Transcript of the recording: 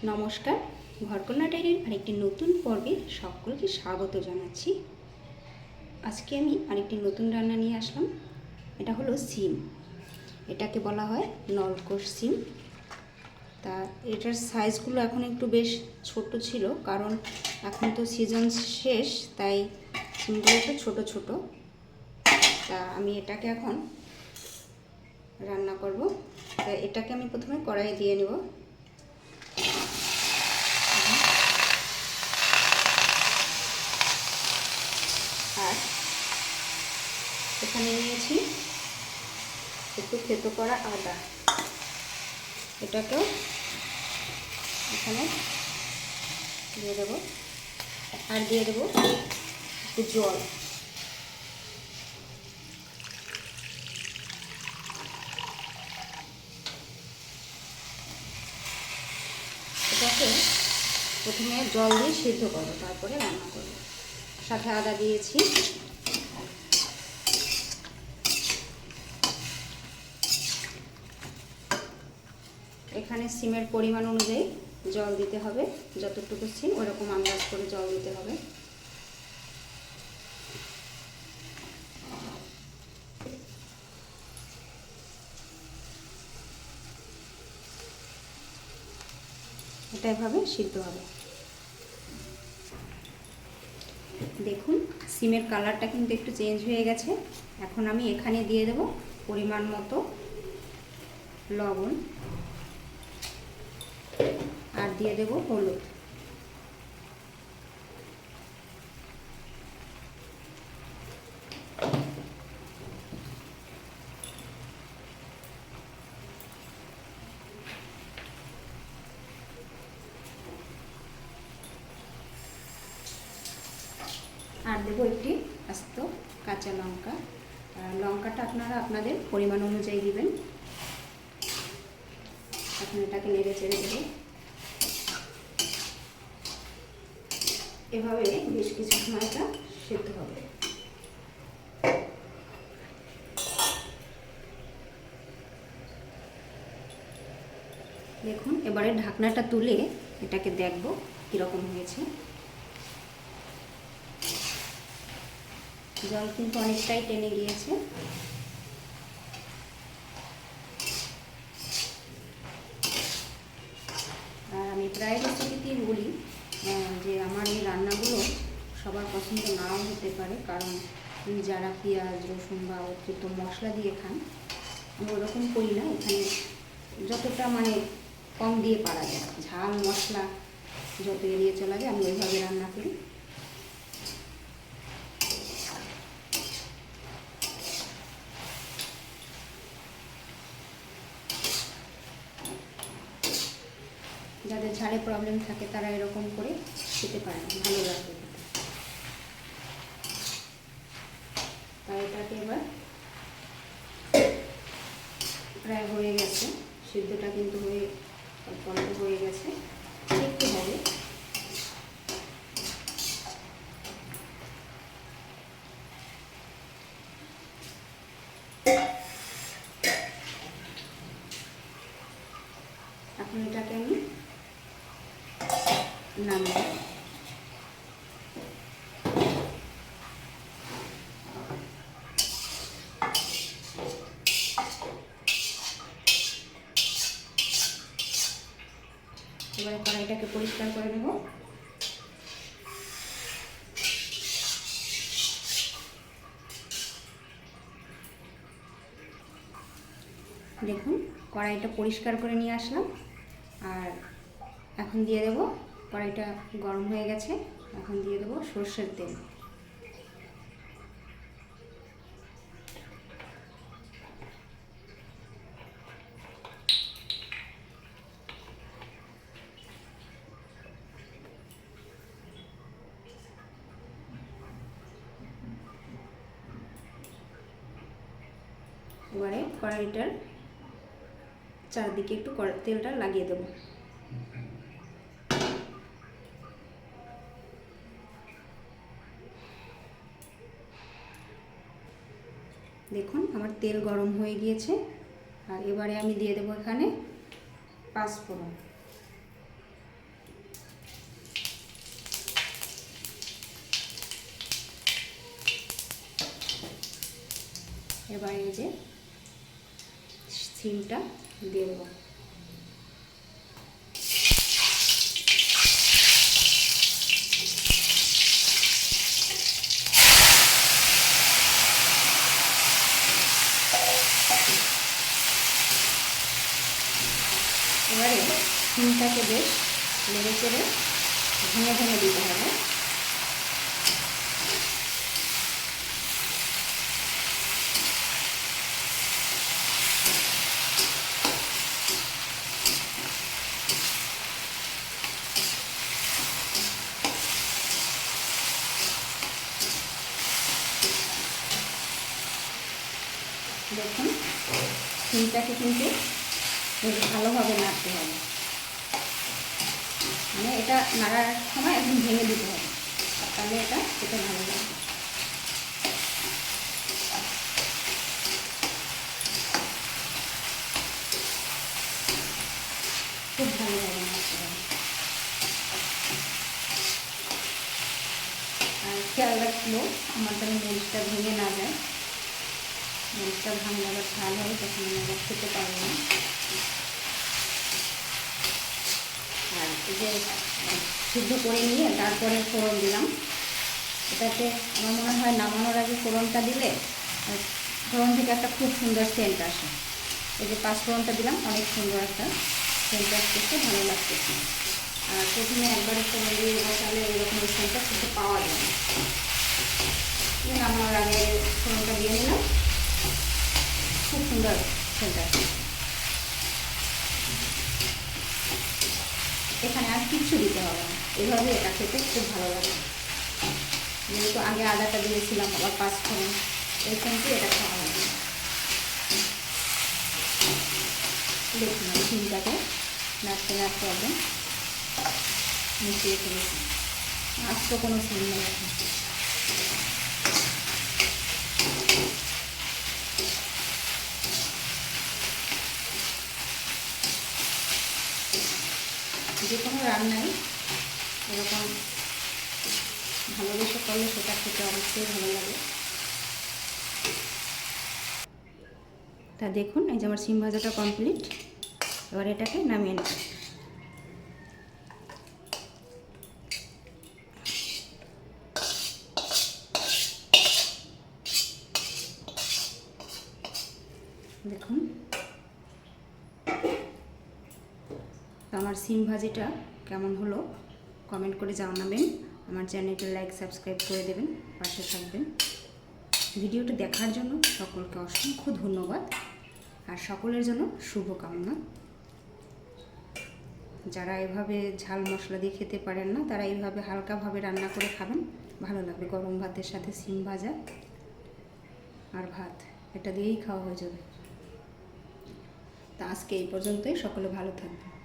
নমস্কার, ঘরকন্যা ডায়েরির আরেকটি নতুন পর্বে সকলকে স্বাগত জানাচ্ছি। আজকে আমি আরেকটি নতুন রান্না নিয়ে আসলাম। এটা হলো সিম। এটাকে বলা হয় নলকোষ সিম। তা এটার সাইজগুলো এখন একটু বেশ ছোট ছিল, কারণ এখন তো সিজন শেষ, তাই সিমগুলো একটু ছোটো ছোটো। তা আমি এটাকে এখন রান্না করব। তা এটাকে আমি প্রথমে কড়াইয়ে দিয়ে নেব। আর এখানে নিয়েছি একটু থেতো করা আদা, এটাকেও এখানে দিয়ে দেবো। আর দিয়ে দেবো একটু জল। এটাকে প্রথমে জল দিয়ে সিদ্ধ করবো, তারপরে রান্না করবো। সাথে আদা দিয়েছি। এখানে সিমের পরিমাণ অনুযায়ী জল দিতে হবে, যতটুকু সিম ওরকম আন্দাজ করে জল দিতে হবে। এটা এভাবে সিদ্ধ হবে। দেখুন সিমের কালারটা কিন্তু একটু চেঞ্জ হয়ে গেছে। এখন আমি এখানে দিয়ে দেব পরিমাণ মতো লবণ, আর দিয়ে দেব হলুদ। আর দেবো একটি আস্ত কাঁচা লঙ্কা। লঙ্কাটা আপনারা আপনাদের পরিমাণ অনুযায়ী দিবেন। এখন এটাকে নেড়ে চেড়ে দেবো। এভাবে বেশ কিছু সময় এটা সিদ্ধ হবে। দেখুন এবারে ঢাকনাটা তুলে এটাকে দেখব কীরকম হয়েছে। জল কিন্তু অনেকটাই টেনে গিয়েছে। আর আমি প্রায় রেসিপিতেই বলি যে আমার এই রান্নাগুলো সবার পছন্দ নাও হতে পারে, কারণ যারা পেঁয়াজ রসুন বা অতিরিক্ত মশলা দিয়ে খান, আমি ওরকম করি না। এখানে যতটা কম দিয়ে পারা যায়, ঝাল মশলা যত এড়িয়ে চলা যায়, আমি ওইভাবে রান্না করি। যাদের ঝালে প্রবলেম থাকে তারা এরকম করে খেতে পারে, ভালো লাগবে। তাই এটাকে এবার প্রায় হয়ে গেছে, সিদ্ধটা কিন্তু অল্প হয়ে গেছে, একটু হবে। এখন এটাকে আমি নামিয়ে এবারে কড়াইটাকে পরিষ্কার করে নেব। দেখুন কড়াইটা পরিষ্কার করে নিয়ে আসলাম। আর এখন দিয়ে দেব, কড়াইটা গরম হয়ে গেছে, এখন দিয়ে দেব সরষের তেল। এবারে কড়াইটার চারদিকে একটু তেলটা লাগিয়ে দেব। দেখুন আমার তেল গরম হয়ে গিয়েছে। আর এবারে আমি দিয়ে দেবো এখানে পাঁচফোড়ন। এবার এই যে সিমটা দিয়ে দেবো। এবারে সিমটাকে বেশ নেড়ে চেড়ে ভেঙে ভেঙে দিতে হবে। দেখুন সিমটাকে কিন্তু বেশ ভালোভাবে নাড়তে হবে, মানে এটা নাড়ার সময় একদম ভেঙে দিতে হবে, তাহলে এটা খেতে ভালো লাগবে। খুব ভালোভাবে নাড়তে হবে। আর খেয়াল রাখলো আমার যেন মরিচটা ভেঙে না যায়, মরিচটা ভাঙলে আবার ঝাল হয়, তখন আমি আবার খেতে পারবো না। আর এই যে সিদ্ধ করে নিয়ে তারপরে ফোড়ন দিলাম, এটাতে আমার মনে হয় নামানোর আগে ফোড়নটা দিলে ফোড়ন থেকে একটা খুব সুন্দর সেন্ট আসে। এই যে পাঁচফোড়নটা দিলাম, অনেক সুন্দর একটা সেন্ট আসতেছে, ভালো লাগতেছে। আর প্রথমে একবারে ফোড়ন দিয়ে বসালে এরকম সেন্টটা কিন্তু পাওয়া যায় না। নামানোর আগে ফোড়নটা দিয়ে নিলাম, খুব সুন্দর সেন্ট আসে। এখানে আর কিচ্ছু দিতে হবে না, এভাবে এটা খেতে খুব ভালো লাগে। যেহেতু আগে আদাটা দিয়েছিলাম, আবার পাঁচফোড়ন, এই সেন্টে এটা খাওয়া লাগে। দেখুন আমি সিমটাকে নাড়তে নাড়তে একদম মিশিয়ে ফেলেছি, আস্ত কোনো সিম নেই এখন। যে কোনো রান্নাই এরকম ভালোবেসে করলে সেটা খেতে অবশ্যই ভালো লাগে। তা দেখুন এই যে আমার সিম ভাজাটা কমপ্লিট। এবার এটাকে নামিয়ে নেব। দেখুন আমার সিম ভাজিটা কেমন হলো কমেন্ট করে জানাবেন। আমার চ্যানেলটা লাইক সাবস্ক্রাইব করে দেবেন, পাশে থাকবেন। ভিডিওটা দেখার জন্য সকলকে অসংখ্য ধন্যবাদ, আর সকলের জন্য শুভকামনা। যারা এভাবে ঝাল মশলা দিয়ে খেতে পারেন না, তারা এইভাবে হালকাভাবে রান্না করে খাবেন, ভালো লাগবে। গরম ভাতের সাথে সিম ভাজা আর ভাত, এটা দিয়েই খাওয়া হয়ে যাবে। তা আজকে এই পর্যন্তই, সকলে ভালো থাকবেন।